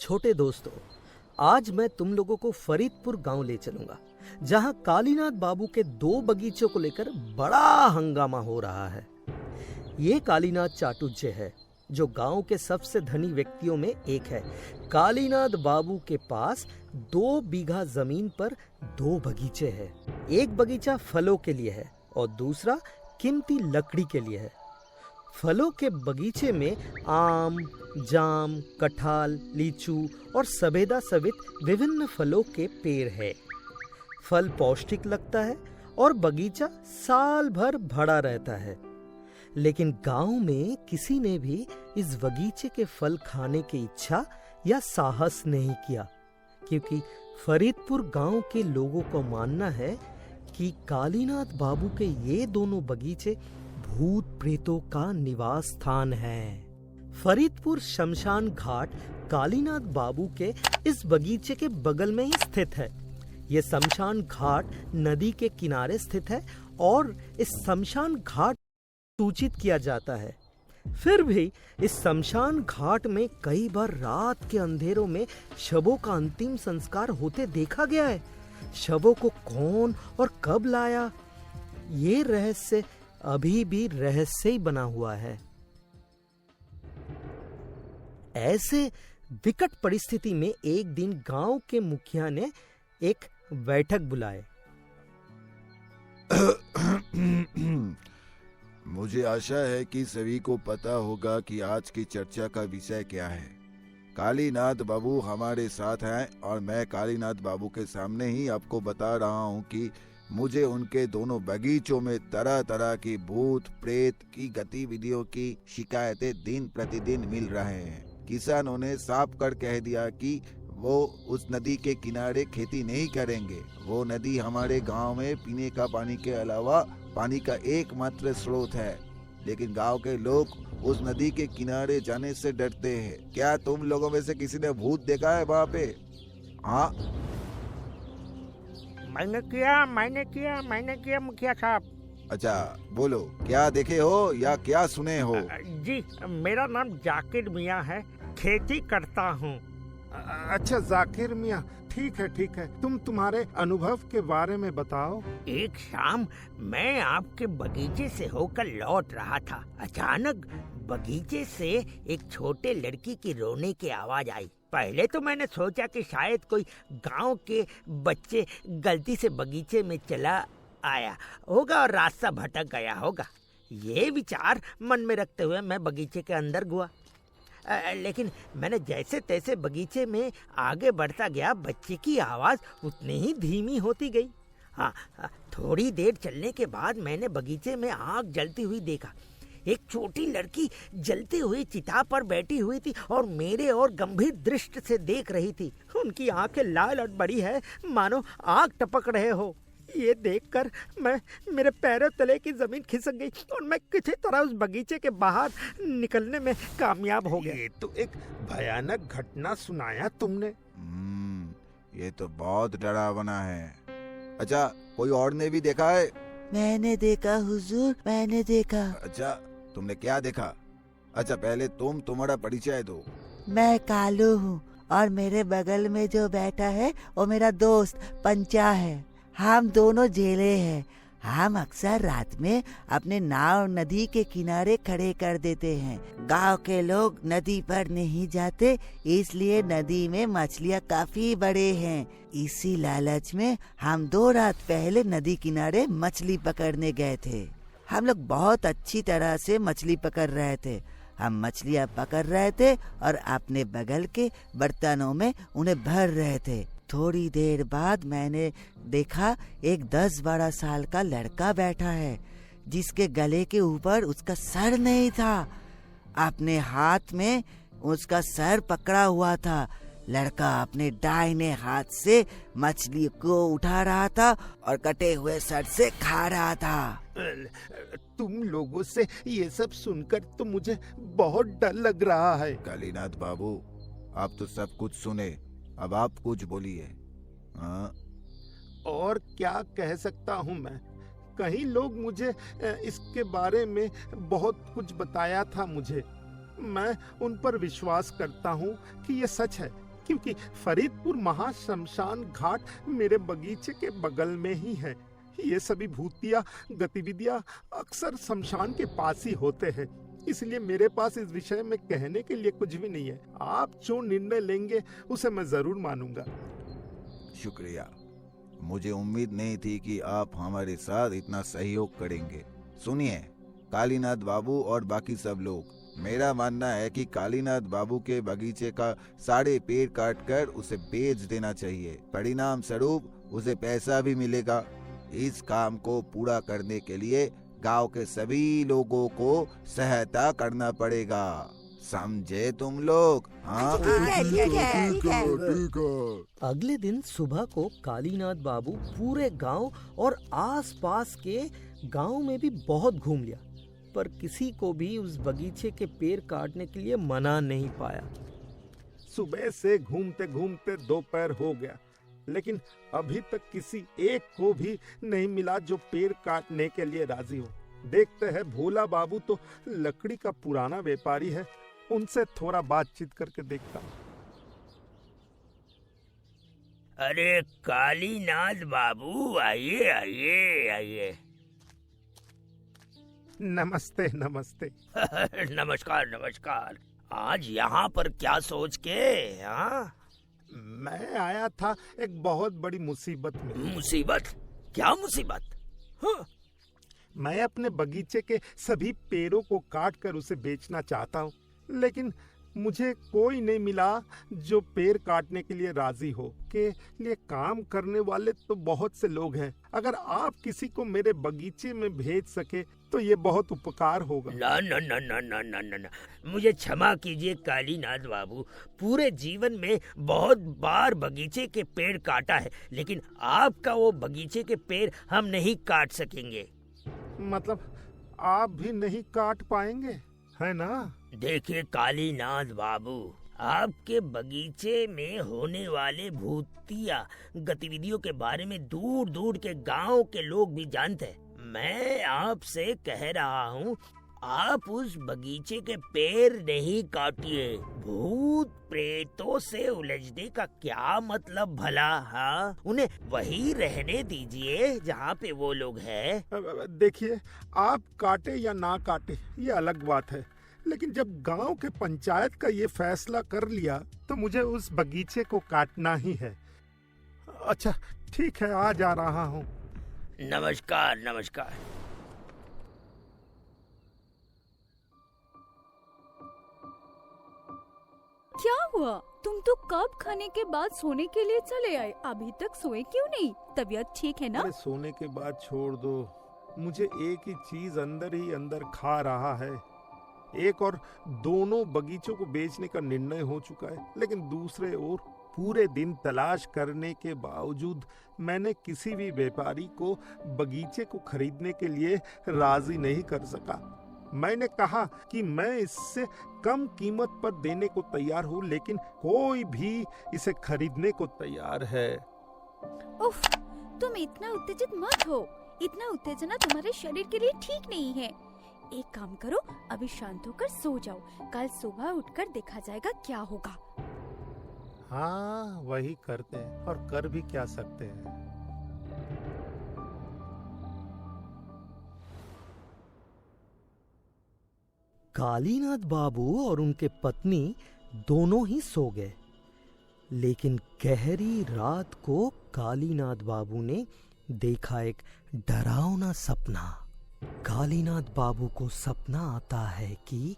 छोटे दोस्तों, आज मैं तुम लोगों को फरीदपुर गांव ले चलूंगा, जहां कालीनाथ बाबू के 2 बगीचों को लेकर बड़ा हंगामा हो रहा है। ये कालीनाथ चाटुज्य है, जो गांव के सबसे धनी व्यक्तियों में एक है। कालीनाथ बाबू के पास 2 बीघा जमीन पर 2 बगीचे हैं। एक बगीचा फलों के लिए है और दूसरा कीमती लकड़ी के लिए है। फलों के बगीचे में आम, जाम, कटहल, लीचू और सफेदा सवित विभिन्न फलों के पेड़ है। फल पौष्टिक लगता है और बगीचा साल भर भरा रहता है। लेकिन गांव में किसी ने भी इस बगीचे के फल खाने की इच्छा या साहस नहीं किया, क्योंकि फरीदपुर गांव के लोगों को मानना है कि कालीनाथ बाबू के ये दोनों बगीचे भूत प्रेतों का निवास स्थान है। फरीदपुर शमशान घाट कालीनाथ बाबू के इस बगीचे के बगल में ही स्थित है। यह शमशान घाट नदी के किनारे स्थित है और इस शमशान घाट सूचित किया जाता है। फिर भी इस शमशान घाट में कई बार रात के अंधेरों में शवों का अंतिम संस्कार होते देखा गया है। शवों को कौन और कब लाया, ये रहस्य अभी भी रहस्य ही बना हुआ है। ऐसे विकट परिस्थिति में एक दिन गांव के मुखिया ने एक बैठक बुलाए। मुझे आशा है कि सभी को पता होगा कि आज की चर्चा का विषय क्या है। कालीनाथ बाबू हमारे साथ हैं और मैं कालीनाथ बाबू के सामने ही आपको बता रहा हूं कि मुझे उनके दोनों बगीचों में तरह तरह की भूत प्रेत की गतिविधियों की शिकायतें दिन प्रतिदिन मिल रहे हैं। किसानों ने साफ कर कह दिया कि वो उस नदी के किनारे खेती नहीं करेंगे। वो नदी हमारे गांव में पीने का पानी के अलावा पानी का एकमात्र स्रोत है, लेकिन गांव के लोग उस नदी के किनारे जाने से डरते हैं। क्या तुम लोगों में से किसी ने भूत देखा है वहाँ पे? हाँ, मैंने किया मुखिया साहब। अच्छा बोलो, क्या देखे हो या क्या सुने हो? जी, मेरा नाम जाकिर मियाँ है, खेती करता हूँ। अच्छा जाकिर मियाँ, ठीक है, तुम्हारे अनुभव के बारे में बताओ। एक शाम मैं आपके बगीचे से होकर लौट रहा था। अचानक बगीचे से एक छोटे लड़की की रोने की आवाज आई। पहले तो मैंने सोचा कि शायद कोई गांव के बच्चे गलती से बगीचे में चला आया होगा और रास्ता भटक गया होगा। ये विचार मन में रखते हुए मैं बगीचे के अंदर हुआ। लेकिन मैंने जैसे तैसे बगीचे में आगे बढ़ता गया, बच्चे की आवाज़ उतनी ही धीमी होती गई। हाँ, थोड़ी देर चलने के बाद मैंने बगीचे में आग जलती हुई देखा। एक छोटी लड़की जलती हुई चिता पर बैठी हुई थी और मेरे और गंभीर दृष्टि से देख रही थी। उनकी आंखें लाल और बड़ी है, मानो आग टपक रहे हो। ये देखकर मेरे पैरों तले की जमीन खिसक गई और मैं किसी तरह उस बगीचे के बाहर निकलने में कामयाब हो गया। ये तो एक भयानक घटना सुनाया तुमने। ये तो बहुत डरावना है। अच्छा, कोई और ने भी देखा है? मैंने देखा हुजूर, मैंने देखा। अच्छा, तुमने क्या देखा? अच्छा, पहले तुम्हारा परिचय दो। मैं कालू हूँ और मेरे बगल में जो बैठा है वो मेरा दोस्त पंचा है। हम दोनों जेले हैं। हम अक्सर रात में अपने नाव नदी के किनारे खड़े कर देते हैं। गांव के लोग नदी पर नहीं जाते, इसलिए नदी में मछलियाँ काफी बड़े हैं। इसी लालच में हम 2 रात पहले नदी किनारे मछली पकड़ने गए थे। हम लोग बहुत अच्छी तरह से मछली पकड़ रहे थे। हम मछलियाँ पकड़ रहे थे और अपने बगल के बर्तनों में उन्हें भर रहे थे। थोड़ी देर बाद मैंने देखा एक 10-12 साल का लड़का बैठा है, जिसके गले के ऊपर उसका सर नहीं था। अपने हाथ में उसका सर पकड़ा हुआ था। लड़का अपने दाहिने हाथ से मछली को उठा रहा था और कटे हुए सर से खा रहा था। तुम लोगों से ये सब सुनकर तो मुझे बहुत डर लग रहा है। कालीनाथ बाबू, आप तो सब कुछ सुने, अब आप कुछ बोलिए। हाँ? और क्या कह सकता हूँ मैं। कई लोग मुझे इसके बारे में बहुत कुछ बताया था मुझे। मैं उन पर विश्वास करता हूँ कि ये सच है। क्योंकि फरीदपुर महाशमशान घाट मेरे बगीचे के बगल में ही है। ये सभी भूतिया गतिविधियां अक्सर शमशान के पास ही होते हैं, इसलिए मेरे पास इस विषय में कहने के लिए कुछ भी नहीं है। आप जो निर्णय लेंगे उसे मैं जरूर मानूंगा। शुक्रिया। मुझे उम्मीद नहीं थी कि आप हमारे साथ इतना सहयोग करेंगे। सुनिए कालीनाथ बाबू और बाकी सब लोग, मेरा मानना है कि कालीनाथ बाबू के बगीचे का सारे पेड़ काटकर उसे बेच देना चाहिए। परिणाम स्वरूप उसे पैसा भी मिलेगा। इस काम को पूरा करने के लिए गांव के सभी लोगों को सहायता करना पड़ेगा, समझे तुम लोग? हाँ, ठीक है। अगले दिन सुबह को कालीनाथ बाबू पूरे गांव और आसपास के गांव में भी बहुत घूम लिया, पर किसी को भी उस बगीचे के पेड़ काटने के लिए मना नहीं पाया। सुबह से घूमते घूमते दोपहर हो गया, लेकिन अभी तक किसी एक को भी नहीं मिला जो पेड़ काटने के लिए राजी हो। देखते हैं भोला बाबू तो लकड़ी का पुराना व्यापारी है, उनसे थोड़ा बातचीत करके देखता हूँ। अरे कालीनाथ बाबू, आइए आइए आइए। नमस्ते नमस्ते। नमस्कार नमस्कार। आज यहाँ पर क्या सोच के? हाँ, मैं आया था एक बहुत बड़ी मुसीबत में। मुसीबत? क्या मुसीबत? हाँ। मैं अपने बगीचे के सभी पेड़ों को काट कर उसे बेचना चाहता हूँ, लेकिन मुझे कोई नहीं मिला जो पेड़ काटने के लिए राजी हो। के लिए काम करने वाले तो बहुत से लोग हैं। अगर आप किसी को मेरे बगीचे में भेज सके तो ये बहुत उपकार होगा। ना ना ना ना ना ना ना ना, मुझे क्षमा कीजिए कालीनाथ बाबू, पूरे जीवन में बहुत बार बगीचे के पेड़ काटा है, लेकिन आपका वो बगीचे के पेड़ हम नहीं काट सकेंगे। मतलब आप भी नहीं काट पाएंगे, है ना? देखिए कालीनाथ बाबू, आपके बगीचे में होने वाले भूतिया गतिविधियों के बारे में दूर दूर के गांव के लोग भी जानते हैं। मैं आपसे कह रहा हूँ, आप उस बगीचे के पेड़ नहीं काटिए। भूत प्रेतों से उलझने का क्या मतलब भला? हाँ, उन्हें वही रहने दीजिए जहाँ पे वो लोग हैं। देखिए, आप काटे या ना काटे ये अलग बात है, लेकिन जब गांव के पंचायत का ये फैसला कर लिया तो मुझे उस बगीचे को काटना ही है। अच्छा ठीक है, आ जा रहा हूँ। नमस्कार नमस्कार। क्या हुआ? तुम तो कब खाने के बाद सोने के लिए चले आए, अभी तक सोए क्यों नहीं? तबीयत ठीक है ना? अरे सोने के बाद छोड़ दो, मुझे एक ही चीज अंदर ही अंदर खा रहा है। एक और दोनों बगीचों को बेचने का निर्णय हो चुका है, लेकिन दूसरे ओर पूरे दिन तलाश करने के बावजूद मैंने किसी भी व्यापारी को बगीचे को खरीदने के लिए राजी नहीं कर सका। मैंने कहा कि मैं इससे कम कीमत पर देने को तैयार हूँ, लेकिन कोई भी इसे खरीदने को तैयार है। उफ, तुम इतना उत्तेजित मत हो। इतना उत्तेजना तुम्हारे शरीर के लिए ठीक नहीं है। एक काम करो, अभी शांत होकर सो जाओ, कल सुबह उठकर देखा जाएगा क्या होगा। हाँ, वही करते हैं, और कर भी क्या सकते हैं। कालीनाथ बाबू और उनके पत्नी दोनों ही सो गए, लेकिन गहरी रात को कालीनाथ बाबू ने देखा एक डरावना सपना। कालीनाथ बाबू को सपना आता है कि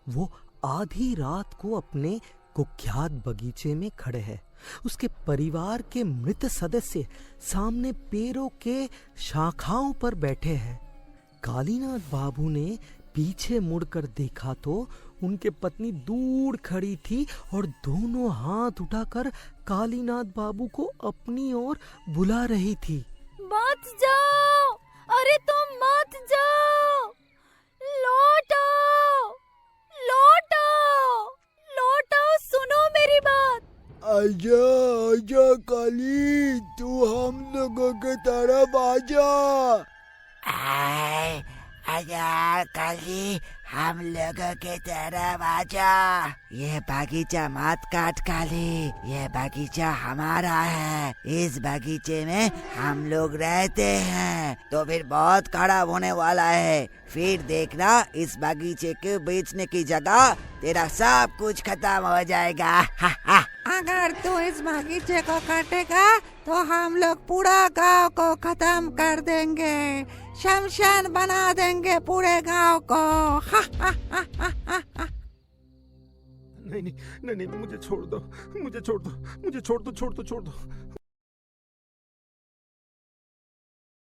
वो आधी रात को अपने कुख्यात बगीचे में खड़े हैं। उसके परिवार के मृत सदस्य सामने पेड़ों के शाखाओं पर बैठे हैं। कालीनाथ बाबू ने पीछे मुड़कर देखा तो उनके पत्नी दूर खड़ी थी और दोनों हाथ उठाकर कालीनाथ बाबू को अपनी ओर बुला रही थी। मत जाओ, अरे तुम मत जाओ, लौटो, लौटो, लौटो, सुनो मेरी बात। आजा आजा काली, तू हम लोगों के तरफ आजा। आजा काली, हम लोगों की तरफ आ जा। ये बगीचा मत काट काली, ये बगीचा हमारा है। इस बगीचे में हम लोग रहते हैं, तो फिर बहुत खराब होने वाला है। फिर देखना, इस बगीचे के बेचने की जगह तेरा सब कुछ खत्म हो जाएगा। अगर तू इस बगीचे को काटेगा तो हम लोग पूरा गांव को खत्म कर देंगे, शमशान बना देंगे पूरे गांव को। नहीं नहीं नहीं नहीं, मुझे छोड़ दो, मुझे छोड़ दो, मुझे छोड़ दो, छोड़ दो, छोड़ दो।